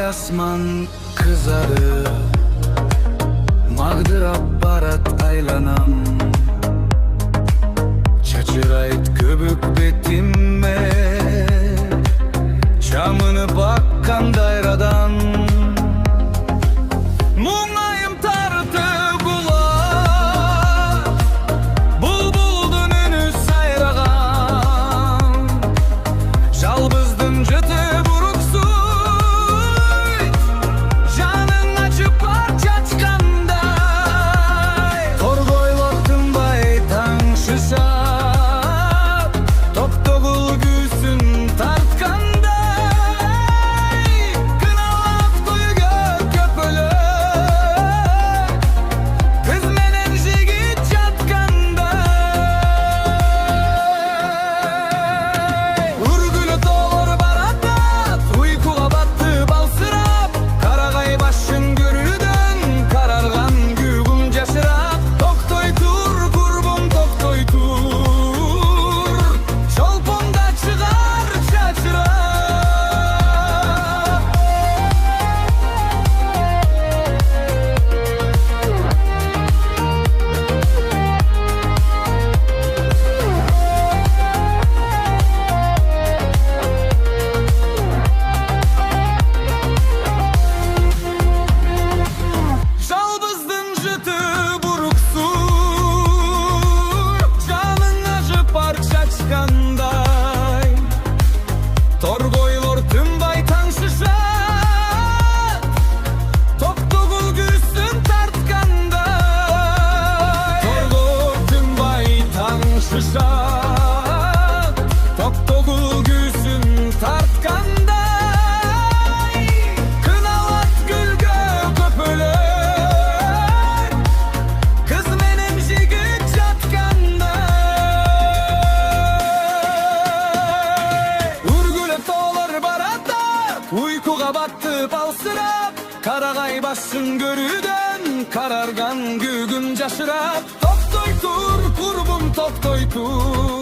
asman kızarı, mağdırap barat aylanam. Çaçırayt köbük betime, çamını bakkan dayradan. Muңайым tartı kulak, bulbuldun үнü sayragan. Жалбыздың жыты буруксуй, жаның açıp parça açkanday. Торгойлор тынбай таң шышап, топ-тогул күүсүн тарткандай. Кыналап күйгө көпөлөк, кыз менен жигит жаткандай. Үргүлө тоолор баратат, уйкуга батты балсырап. Карагай башын көрүүдөн карарган күүгүм жашырап. Токтой тур курбум, токтой тур, чолпонда чыгар чачырап. Жалбыздың жыты буруксур, жаның ажып парча чачкандай. Торгойлор тынбай таң шышат, топ-тогул күүсүн тарткандай. Торгор тынбай таң шышат, топ-тогул күүсүн тарткандай. Кыналат гүлгө көпөлөк, кыз менен жигит жаткандай. Үргүлө тоолор баратат, уйкуга батты балсырап. Карагай башын көрүүдөн карарган күүгүм жашырап. Токтой тур курбум, токтой тур,